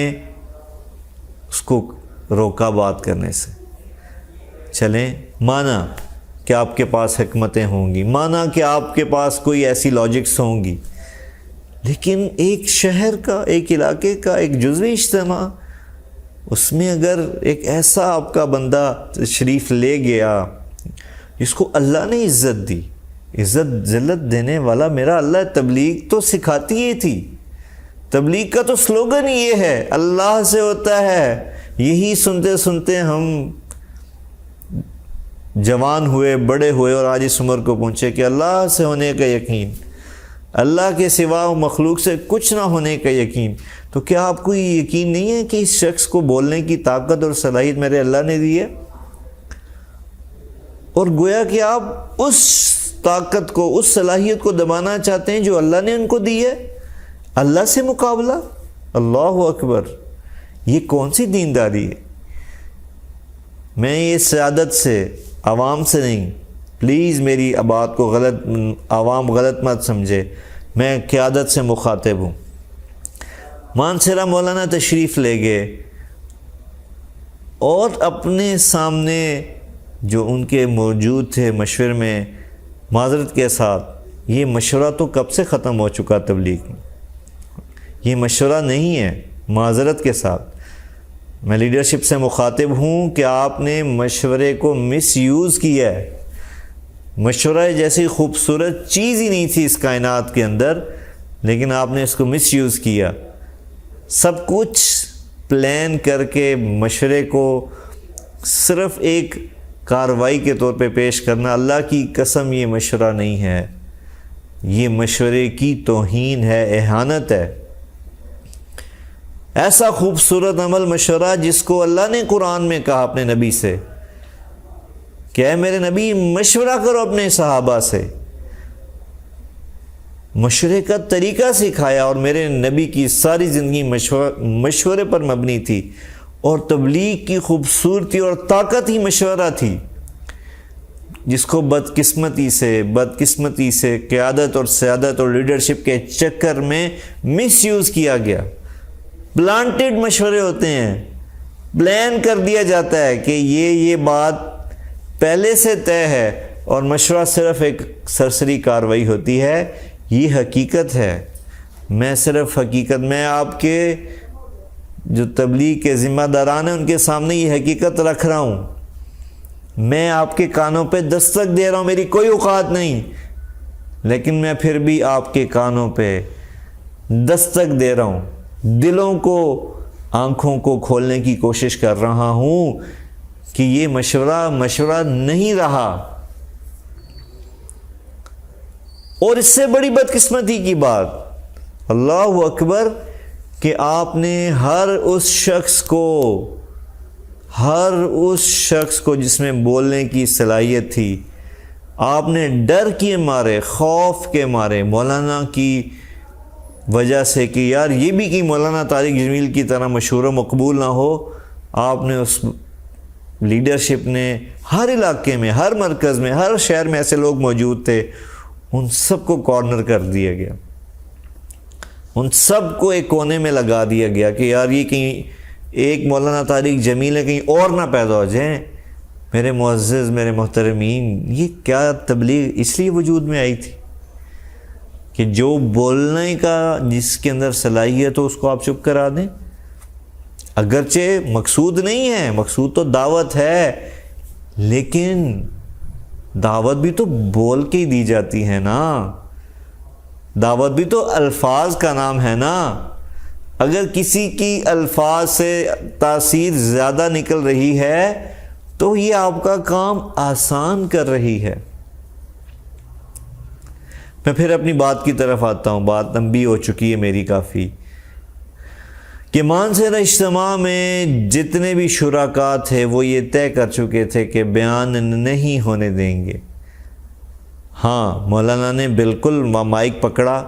اس کو روکا بات کرنے سے۔ چلیں، مانا کہ آپ کے پاس حکمتیں ہوں گی، مانا کہ آپ کے پاس کوئی ایسی لاجکس ہوں گی، لیکن ایک شہر کا، ایک علاقے کا ایک جزوی اجتماع، اس میں اگر ایک ایسا آپ کا بندہ تشریف لے گیا جس کو اللہ نے عزت دی، عزت ذلت دینے والا میرا اللہ، تبلیغ تو سکھاتی ہی تھی، تبلیغ کا تو سلوگن یہ ہے، اللہ سے ہوتا ہے۔ یہی سنتے سنتے ہم جوان ہوئے، بڑے ہوئے، اور آج اس عمر کو پہنچے کہ اللہ سے ہونے کا یقین، اللہ کے سوا مخلوق سے کچھ نہ ہونے کا یقین۔ تو کیا آپ کو یہ یقین نہیں ہے کہ اس شخص کو بولنے کی طاقت اور صلاحیت میرے اللہ نے دی ہے؟ اور گویا کہ آپ اس طاقت کو، اس صلاحیت کو دبانا چاہتے ہیں جو اللہ نے ان کو دی ہے۔ اللہ سے مقابلہ، اللہ اکبر، یہ کون سی دینداری ہے؟ میں یہ سیادت سے، عوام سے نہیں، پلیز میری بات کو عوام غلط مت سمجھے، میں قیادت سے مخاطب ہوں۔ مانسہرہ مولانا تشریف لے گئے اور اپنے سامنے جو ان کے موجود تھے مشورے میں، معذرت کے ساتھ، یہ مشورہ تو کب سے ختم ہو چکا تبلیغ میں، یہ مشورہ نہیں ہے، معذرت کے ساتھ میں لیڈرشپ سے مخاطب ہوں کہ آپ نے مشورے کو مس یوز کیا ہے۔ مشورہ جیسی خوبصورت چیز ہی نہیں تھی اس کائنات کے اندر، لیکن آپ نے اس کو مس یوز کیا۔ سب کچھ پلان کر کے مشورے کو صرف ایک کارروائی کے طور پہ پیش کرنا، اللہ کی قسم یہ مشورہ نہیں ہے، یہ مشورے کی توہین ہے، اہانت ہے۔ ایسا خوبصورت عمل مشورہ جس کو اللہ نے قرآن میں کہا اپنے نبی سے کہ اے میرے نبی مشورہ کرو اپنے صحابہ سے، مشورے کا طریقہ سکھایا، اور میرے نبی کی ساری زندگی مشورے پر مبنی تھی، اور تبلیغ کی خوبصورتی اور طاقت ہی مشورہ تھی، جس کو بدقسمتی سے قیادت اور سیادت اور لیڈرشپ کے چکر میں مس یوز کیا گیا۔ پلانٹڈ مشورے ہوتے ہیں، پلان کر دیا جاتا ہے کہ یہ بات پہلے سے طے ہے، اور مشورہ صرف ایک سرسری کارروائی ہوتی ہے۔ یہ حقیقت ہے، میں آپ کے جو تبلیغ کے ذمہ داران ہیں ان کے سامنے یہ حقیقت رکھ رہا ہوں، میں آپ کے کانوں پہ دستک دے رہا ہوں، میری کوئی اوقات نہیں، لیکن میں پھر بھی آپ کے کانوں پہ دستک دے رہا ہوں، دلوں کو، آنکھوں کو کھولنے کی کوشش کر رہا ہوں کہ یہ مشورہ نہیں رہا۔ اور اس سے بڑی بدقسمتی کی بات، اللہ اکبر، کہ آپ نے ہر اس شخص کو جس میں بولنے کی صلاحیت تھی، آپ نے ڈر کے مارے، خوف کے مارے، مولانا کی وجہ سے کہ یار یہ بھی کہ مولانا طارق جمیل کی طرح مشہور و مقبول نہ ہو، آپ نے اس لیڈرشپ نے ہر علاقے میں، ہر مرکز میں، ہر شہر میں ایسے لوگ موجود تھے، ان سب کو کارنر کر دیا گیا، ان سب کو ایک کونے میں لگا دیا گیا کہ یار یہ کہیں ایک مولانا طارق جمیل ہے، کہیں اور نہ پیدا ہو جائیں۔ میرے معزز، میرے محترمین، یہ کیا تبلیغ اس لیے وجود میں آئی تھی کہ جو بولنے کا جس کے اندر صلاحیت ہو اس کو آپ چپ کرا دیں؟ اگرچہ مقصود نہیں ہے، مقصود تو دعوت ہے، لیکن دعوت بھی تو بول کے ہی دی جاتی ہے نا، دعوت بھی تو الفاظ کا نام ہے نا۔ اگر کسی کی الفاظ سے تاثیر زیادہ نکل رہی ہے تو یہ آپ کا کام آسان کر رہی ہے۔ میں پھر اپنی بات کی طرف آتا ہوں، بات لمبی ہو چکی ہے میری کافی، کہ مانسہرہ اجتماع میں جتنے بھی شرکاء تھے وہ یہ طے کر چکے تھے کہ بیان نہیں ہونے دیں گے۔ ہاں، مولانا نے بالکل مائک پکڑا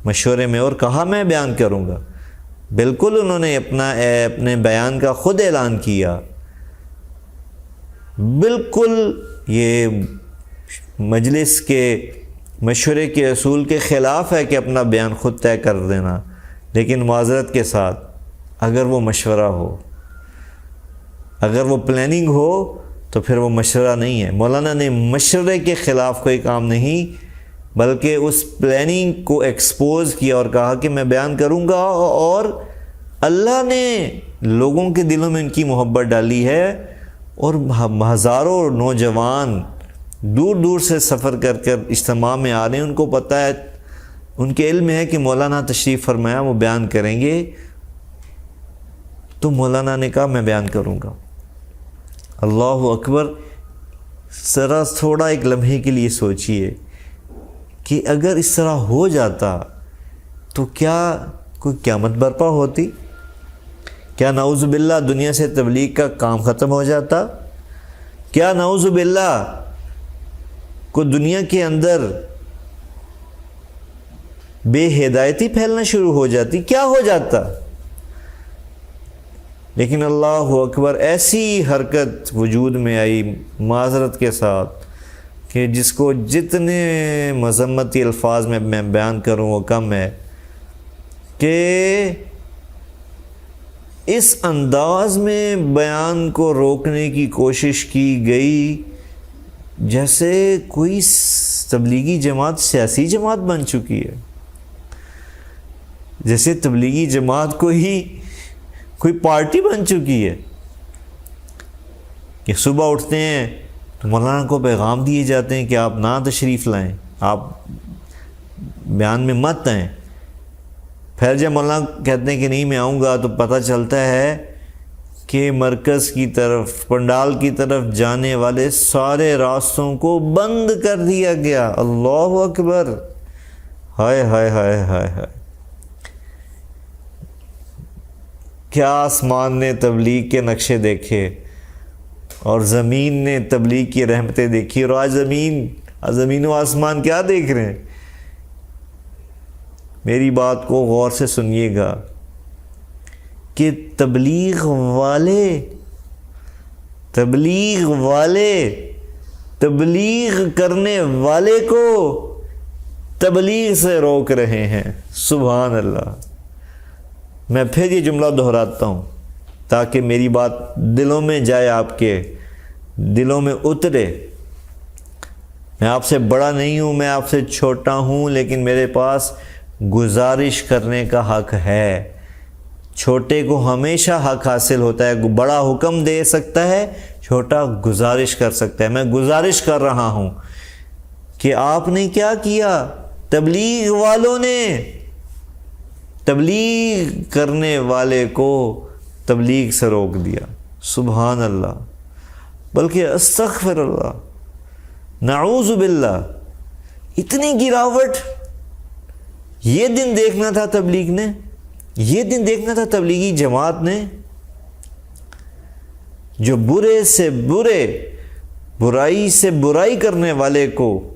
مشورے میں اور کہا میں بیان کروں گا، بالکل انہوں نے اپنے بیان کا خود اعلان کیا، بالکل یہ مجلس کے مشورے کے اصول کے خلاف ہے کہ اپنا بیان خود طے کر دینا، لیکن معذرت کے ساتھ اگر وہ مشورہ ہو، اگر وہ پلاننگ ہو تو پھر وہ مشورہ نہیں ہے۔ مولانا نے مشورے کے خلاف کوئی کام نہیں بلکہ اس پلاننگ کو ایکسپوز کیا اور کہا کہ میں بیان کروں گا، اور اللہ نے لوگوں کے دلوں میں ان کی محبت ڈالی ہے، اور ہزاروں نوجوان دور دور سے سفر کر کر اجتماع میں آ رہے ہیں، ان کو پتہ ہے، ان کے علم ہے کہ مولانا تشریف فرمایا وہ بیان کریں گے، تو مولانا نے کہا میں بیان کروں گا۔ اللہ اکبر، ذرا تھوڑا ایک لمحے کے لیے سوچئے کہ اگر اس طرح ہو جاتا تو کیا کوئی قیامت برپا ہوتی؟ کیا نعوذ باللہ دنیا سے تبلیغ کا کام ختم ہو جاتا؟ کیا نعوذ باللہ کو دنیا کے اندر بے ہدایتی پھیلنا شروع ہو جاتی؟ کیا ہو جاتا؟ لیکن اللہ اکبر، ایسی حرکت وجود میں آئی معذرت کے ساتھ کہ جس کو جتنے مذمتی الفاظ میں بیان کروں وہ کم ہے، کہ اس انداز میں بیان کو روکنے کی کوشش کی گئی جیسے کوئی تبلیغی جماعت سیاسی جماعت بن چکی ہے، جیسے تبلیغی جماعت کو ہی کوئی پارٹی بن چکی ہے، کہ صبح اٹھتے ہیں تو مولانا کو پیغام دیے جاتے ہیں کہ آپ نہ تشریف لائیں، آپ بیان میں مت آئیں، پھر جب مولانا کہتے ہیں کہ نہیں میں آؤں گا تو پتہ چلتا ہے کہ مرکز کی طرف، پنڈال کی طرف جانے والے سارے راستوں کو بند کر دیا گیا۔ اللہ اکبر، ہائے ہائے ہائے ہائے ہائے، کیا آسمان نے تبلیغ کے نقشے دیکھے اور زمین نے تبلیغ کی رحمتیں دیکھی، اور آج زمین و آسمان کیا دیکھ رہے ہیں؟ میری بات کو غور سے سنیے گا کہ تبلیغ کرنے والے کو تبلیغ سے روک رہے ہیں۔ سبحان اللہ۔ میں پھر یہ جملہ دہراتا ہوں تاکہ میری بات دلوں میں جائے، آپ کے دلوں میں اترے۔ میں آپ سے بڑا نہیں ہوں، میں آپ سے چھوٹا ہوں، لیکن میرے پاس گزارش کرنے کا حق ہے۔ چھوٹے کو ہمیشہ حق حاصل ہوتا ہے۔ بڑا حکم دے سکتا ہے، چھوٹا گزارش کر سکتا ہے۔ میں گزارش کر رہا ہوں کہ آپ نے کیا کیا؟ تبلیغ والوں نے تبلیغ کرنے والے کو تبلیغ سے روک دیا۔ سبحان اللہ، بلکہ استغفر اللہ، نعوذ باللہ۔ اتنی گراوٹ یہ دن دیکھنا تھا تبلیغ نے، یہ دن دیکھنا تھا تبلیغی جماعت نے، جو برے سے برے، برائی سے برائی کرنے والے کو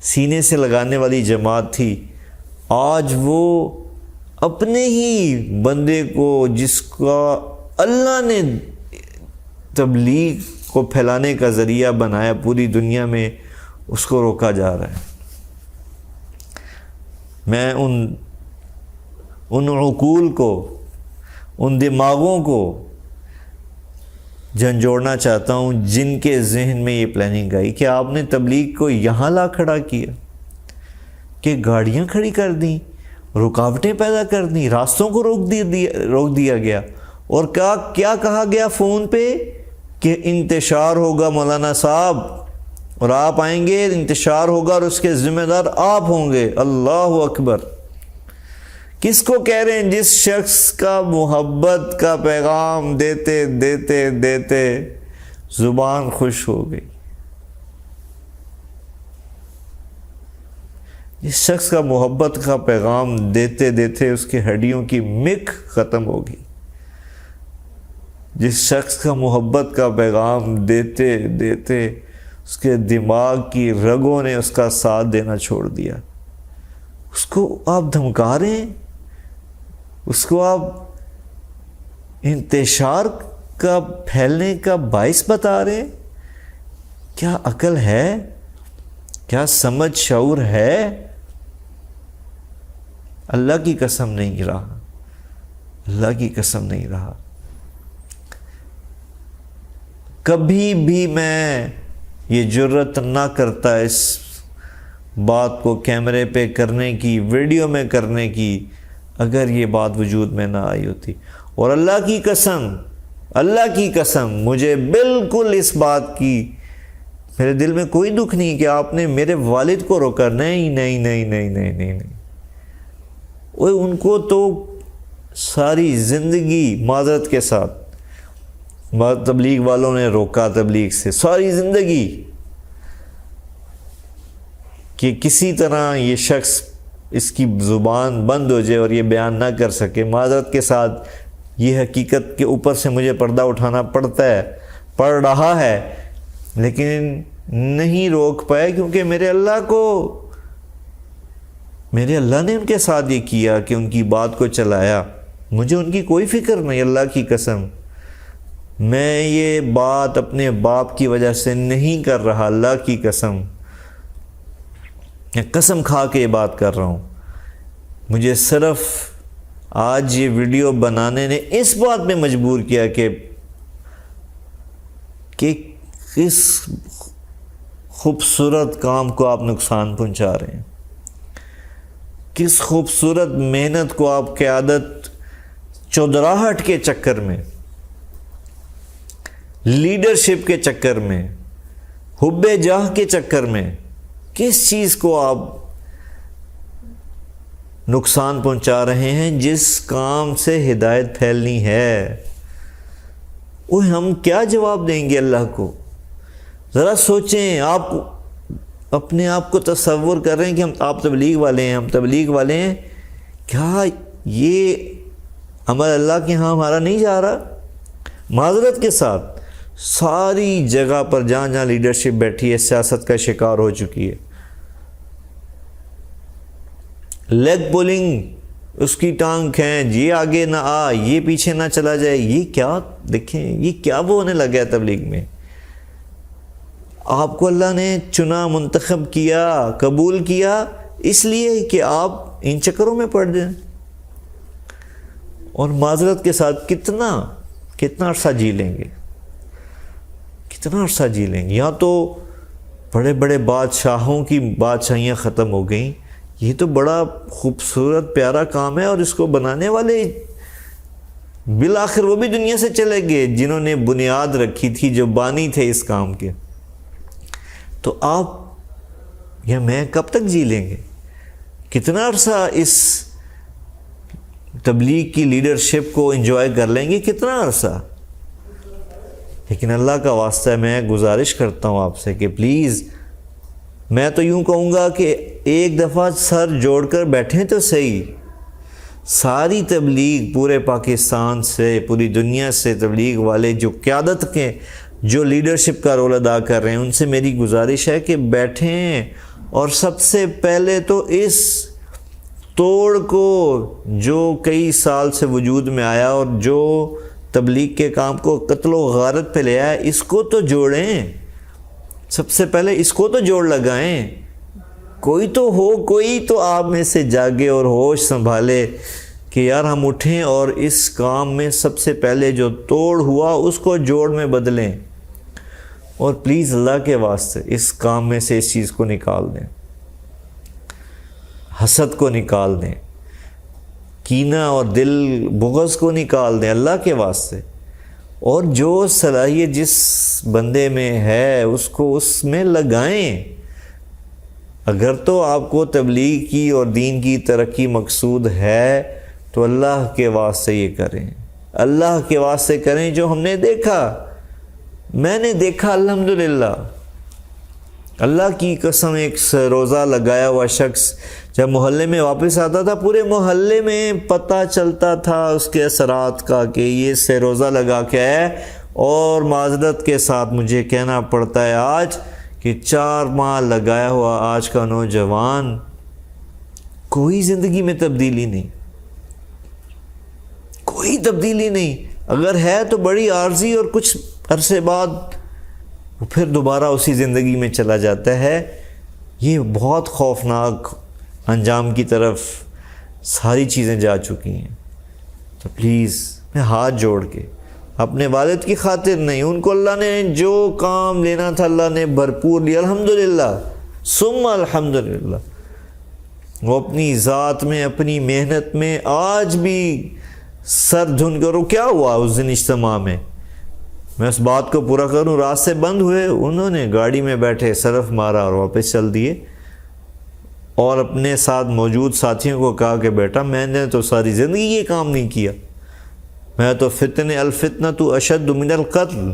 سینے سے لگانے والی جماعت تھی۔ آج وہ اپنے ہی بندے کو، جس کا اللہ نے تبلیغ کو پھیلانے کا ذریعہ بنایا پوری دنیا میں، اس کو روکا جا رہا ہے۔ میں ان عقول کو، ان دماغوں کو جھنجھوڑنا چاہتا ہوں جن کے ذہن میں یہ پلاننگ آئی کہ آپ نے تبلیغ کو یہاں لا کھڑا کیا، کہ گاڑیاں کھڑی کر دیں، رکاوٹیں پیدا کر دیں، راستوں کو روک دیا گیا، اور کیا کہا گیا فون پہ کہ انتشار ہوگا مولانا صاحب، اور آپ آئیں گے، انتشار ہوگا، اور اس کے ذمہ دار آپ ہوں گے۔ اللہ اکبر۔ کس کو کہہ رہے ہیں؟ جس شخص کا محبت کا پیغام دیتے دیتے دیتے زبان خوش ہو گئی، جس شخص کا محبت کا پیغام دیتے دیتے اس کی ہڈیوں کی مک ختم ہوگی، جس شخص کا محبت کا پیغام دیتے دیتے اس کے دماغ کی رگوں نے اس کا ساتھ دینا چھوڑ دیا، اس کو آپ دھمکا رہے ہیں، اس کو آپ انتشار کا پھیلنے کا باعث بتا رہے ہیں۔ کیا عقل ہے؟ کیا سمجھ شعور ہے؟ اللہ کی قسم نہیں رہا، اللہ کی قسم نہیں رہا۔ کبھی بھی میں یہ جرت نہ کرتا اس بات کو کیمرے پہ کرنے کی، ویڈیو میں کرنے کی، اگر یہ بات وجود میں نہ آئی ہوتی۔ اور اللہ کی قسم مجھے بالکل اس بات کی، میرے دل میں کوئی دکھ نہیں کہ آپ نے میرے والد کو روکا۔ نہیں نہیں نہیں نہیں نہیں نہیں نہیں، ان کو تو ساری زندگی معذرت کے ساتھ تبلیغ والوں نے روکا، تبلیغ سے ساری زندگی، کہ کسی طرح یہ شخص، اس کی زبان بند ہو جائے اور یہ بیان نہ کر سکے۔ معذرت کے ساتھ یہ حقیقت کے اوپر سے مجھے پردہ اٹھانا پڑ رہا ہے، لیکن نہیں روک پائے، کیونکہ میرے اللہ نے ان کے ساتھ یہ کیا کہ ان کی بات کو چلایا۔ مجھے ان کی کوئی فکر نہیں، اللہ کی قسم۔ میں یہ بات اپنے باپ کی وجہ سے نہیں کر رہا، اللہ کی قسم، میں قسم کھا کے یہ بات کر رہا ہوں۔ مجھے صرف آج یہ ویڈیو بنانے نے اس بات میں مجبور کیا کہ کس خوبصورت کام کو آپ نقصان پہنچا رہے ہیں، کس خوبصورت محنت کو آپ قیادت چودراہٹ کے چکر میں، لیڈرشپ کے چکر میں، حب جاہ کے چکر میں، کس چیز کو آپ نقصان پہنچا رہے ہیں، جس کام سے ہدایت پھیلنی ہے۔ ہم کیا جواب دیں گے اللہ کو؟ ذرا سوچیں، آپ اپنے آپ کو تصور کر رہے ہیں کہ آپ تبلیغ والے ہیں، ہم تبلیغ والے ہیں، کیا یہ عمل اللہ کے ہاں ہمارا نہیں جا رہا؟ معذرت کے ساتھ ساری جگہ پر جہاں جہاں لیڈرشپ بیٹھی ہے سیاست کا شکار ہو چکی ہے. لیگ پولنگ اس کی ٹانگ کھینچ، یہ آگے نہ آ، یہ پیچھے نہ چلا جائے. یہ کیا دیکھیں، یہ کیا وہ ہونے لگا ہے تبلیغ میں. آپ کو اللہ نے چنا، منتخب کیا، قبول کیا اس لیے کہ آپ ان چکروں میں پڑ جائیں. اور معذرت کے ساتھ کتنا عرصہ جی لیں گے، کتنا عرصہ جی لیں گے. یہاں تو بڑے بڑے بادشاہوں کی بادشاہیاں ختم ہو گئیں. یہ تو بڑا خوبصورت پیارا کام ہے، اور اس کو بنانے والے بالآخر وہ بھی دنیا سے چلے گئے جنہوں نے بنیاد رکھی تھی، جو بانی تھے اس کام کے. تو آپ یا میں کب تک جی لیں گے؟ کتنا عرصہ اس تبلیغ کی لیڈرشپ کو انجوائے کر لیں گے؟ کتنا عرصہ؟ لیکن اللہ کا واسطہ ہے، میں گزارش کرتا ہوں آپ سے کہ پلیز، میں تو یوں کہوں گا کہ ایک دفعہ سر جوڑ کر بیٹھیں تو صحیح. ساری تبلیغ پورے پاکستان سے، پوری دنیا سے تبلیغ والے جو قیادت کے، جو لیڈرشپ کا رول ادا کر رہے ہیں، ان سے میری گزارش ہے کہ بیٹھیں اور سب سے پہلے تو اس توڑ کو جو کئی سال سے وجود میں آیا اور جو تبلیغ کے کام کو قتل و غارت پہ لے آیا، اس کو تو جوڑیں. سب سے پہلے اس کو تو جوڑ لگائیں. کوئی تو ہو، کوئی تو آپ میں سے جاگے اور ہوش سنبھالے کہ یار ہم اٹھیں اور اس کام میں سب سے پہلے جو توڑ ہوا اس کو جوڑ میں بدلیں. اور پلیز اللہ کے واسطے اس کام میں سے اس چیز کو نکال دیں، حسد کو نکال دیں، کینہ اور دل بغض کو نکال دیں اللہ کے واسطے. اور جو صلاحیت جس بندے میں ہے اس کو اس میں لگائیں. اگر تو آپ کو تبلیغ کی اور دین کی ترقی مقصود ہے تو اللہ کے واسطے یہ کریں، اللہ کے واسطے کریں. جو ہم نے دیکھا، میں نے دیکھا الحمدللہ، اللہ کی قسم، ایک روزہ لگایا ہوا شخص جب محلے میں واپس آتا تھا، پورے محلے میں پتہ چلتا تھا اس کے اثرات کا کہ یہ سے روزہ لگا کے ہے. اور معذرت کے ساتھ مجھے کہنا پڑتا ہے آج کہ 4 ماہ لگایا ہوا آج کا نوجوان، کوئی زندگی میں تبدیلی نہیں، کوئی تبدیلی نہیں. اگر ہے تو بڑی عارضی، اور کچھ عرصے بعد وہ پھر دوبارہ اسی زندگی میں چلا جاتا ہے. یہ بہت خوفناک انجام کی طرف ساری چیزیں جا چکی ہیں. تو پلیز میں ہاتھ جوڑ کے اپنے والد کی خاطر نہیں، ان کو اللہ نے جو کام لینا تھا اللہ نے بھرپور لیا الحمدللہ ثم الحمدللہ. وہ اپنی ذات میں، اپنی محنت میں آج بھی سر دھن کرو. کیا ہوا اس دن اجتماع میں؟ میں اس بات کو پورا کروں، راستے بند ہوئے، انہوں نے گاڑی میں بیٹھے صرف مارا اور واپس چل دیے. اور اپنے ساتھ موجود ساتھیوں کو کہا کہ بیٹا میں نے تو ساری زندگی یہ کام نہیں کیا، میں تو الفتنۃ اشد من القتل،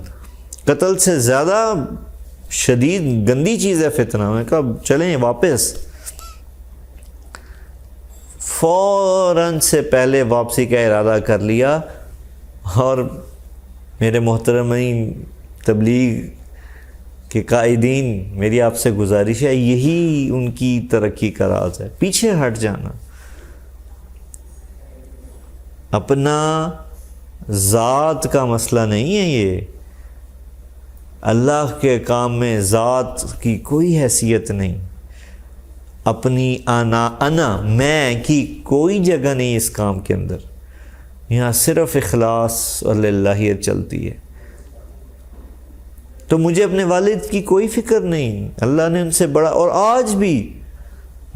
قتل سے زیادہ شدید گندی چیز ہے فتنہ. میں کہا چلیں واپس. فوراً سے پہلے واپسی کا ارادہ کر لیا. اور میرے محترمین تبلیغ کے قائدین، میری آپ سے گزارش ہے، یہی ان کی ترقی کا راز ہے، پیچھے ہٹ جانا. اپنا ذات کا مسئلہ نہیں ہے یہ، اللہ کے کام میں ذات کی کوئی حیثیت نہیں. اپنی انا میں کی کوئی جگہ نہیں اس کام کے اندر. یہاں صرف اخلاص اور للہیت چلتی ہے. تو مجھے اپنے والد کی کوئی فکر نہیں، اللہ نے ان سے بڑا، اور آج بھی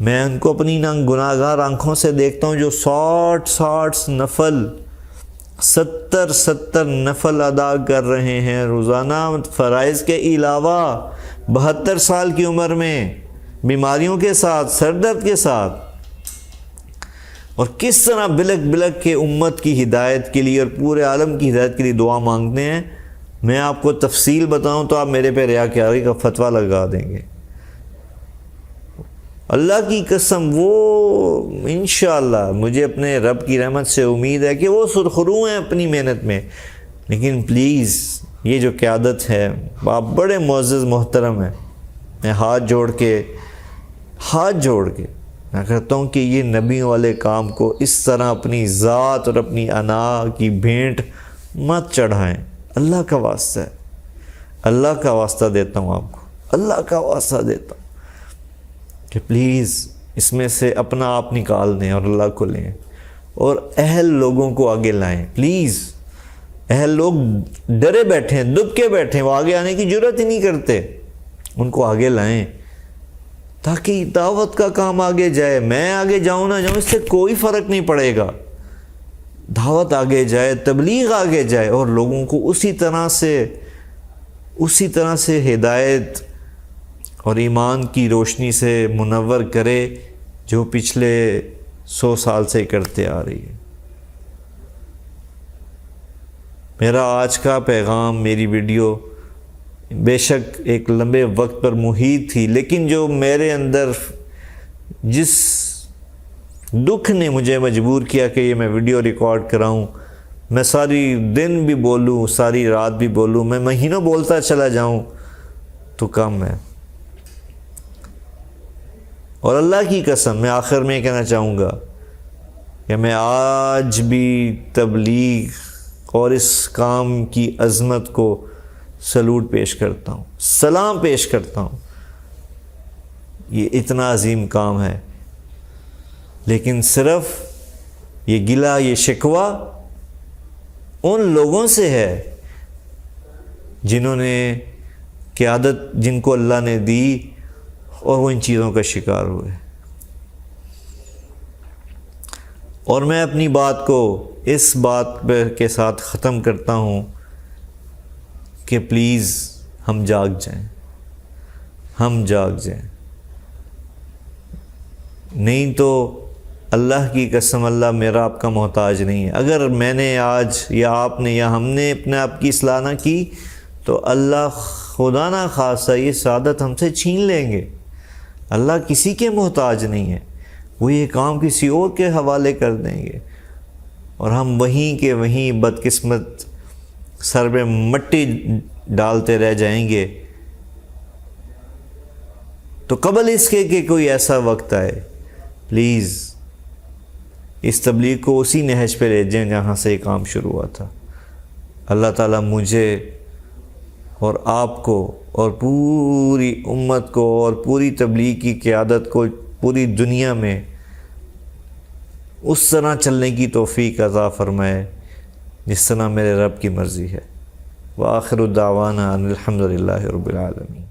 میں ان کو اپنی گناہگار آنکھوں سے دیکھتا ہوں جو 60 نفل 70 نفل ادا کر رہے ہیں روزانہ فرائض کے علاوہ، 72 سال کی عمر میں، بیماریوں کے ساتھ، سر درد کے ساتھ. اور کس طرح بلک کے امت کی ہدایت کے لیے اور پورے عالم کی ہدایت کے لیے دعا مانگتے ہیں. میں آپ کو تفصیل بتاؤں تو آپ میرے پہ ریاکاری کا فتویٰ لگا دیں گے. اللہ کی قسم وہ انشاءاللہ مجھے اپنے رب کی رحمت سے امید ہے کہ وہ سرخرو ہیں اپنی محنت میں. لیکن پلیز یہ جو قیادت ہے آپ بڑے معزز محترم ہیں، میں ہاتھ جوڑ کے میں کہتا ہوں کہ یہ نبیوں والے کام کو اس طرح اپنی ذات اور اپنی انا کی بھینٹ مت چڑھائیں۔ اللہ کا واسطہ ہے، اللہ کا واسطہ دیتا ہوں آپ کو، اللہ کا واسطہ دیتا ہوں کہ پلیز اس میں سے اپنا آپ نکال دیں اور اللہ کو لیں، اور اہل لوگوں کو آگے لائیں۔ پلیز اہل لوگ ڈرے بیٹھے ہیں، دب کے بیٹھے ہیں، وہ آگے آنے کی جرات ہی نہیں کرتے، ان کو آگے لائیں تاکہ دعوت کا کام آگے جائے۔ میں آگے جاؤں نہ جاؤں اس سے کوئی فرق نہیں پڑے گا، دعوت آگے جائے، تبلیغ آگے جائے، اور لوگوں کو اسی طرح سے ہدایت اور ایمان کی روشنی سے منور کرے جو پچھلے 100 سال سے کرتے آ رہی ہے۔ میرا آج کا پیغام، میری ویڈیو بے شک ایک لمبے وقت پر محیط تھی، لیکن جو میرے اندر جس دکھ نے مجھے مجبور کیا کہ یہ میں ویڈیو ریکارڈ کراؤں، میں ساری دن بھی بولوں، ساری رات بھی بولوں، میں مہینوں بولتا چلا جاؤں تو کم ہے۔ اور اللہ کی قسم میں آخر میں کہنا چاہوں گا کہ میں آج بھی تبلیغ اور اس کام کی عظمت کو سلوٹ پیش کرتا ہوں، سلام پیش کرتا ہوں۔ یہ اتنا عظیم کام ہے، لیکن صرف یہ گلہ، یہ شکوہ ان لوگوں سے ہے جنہوں نے قیادت، جن کو اللہ نے دی اور وہ ان چیزوں کا شکار ہوئے۔ اور میں اپنی بات کو اس بات کے ساتھ ختم کرتا ہوں کہ پلیز ہم جاگ جائیں، نہیں تو اللہ کی قسم اللہ میرا آپ کا محتاج نہیں ہے۔ اگر میں نے آج یا آپ نے یا ہم نے اپنے آپ کی اصلاح نہ کی تو اللہ خدا نہ خواستہ یہ سعادت ہم سے چھین لیں گے۔ اللہ کسی کے محتاج نہیں ہے، وہ یہ کام کسی اور کے حوالے کر دیں گے، اور ہم وہیں کے وہیں بدقسمت سر میں مٹی ڈالتے رہ جائیں گے۔ تو قبل اس کے کہ کوئی ایسا وقت آئے، پلیز اس تبلیغ کو اسی نہج پہ لے جائیں جہاں سے یہ کام شروع ہوا تھا۔ اللہ تعالیٰ مجھے اور آپ کو اور پوری امت کو اور پوری تبلیغ کی قیادت کو پوری دنیا میں اس طرح چلنے کی توفیق عطا فرمائے جس طرح میرے رب کی مرضی ہے۔ وآخر دعوانا ان الحمد للہ رب العالمین۔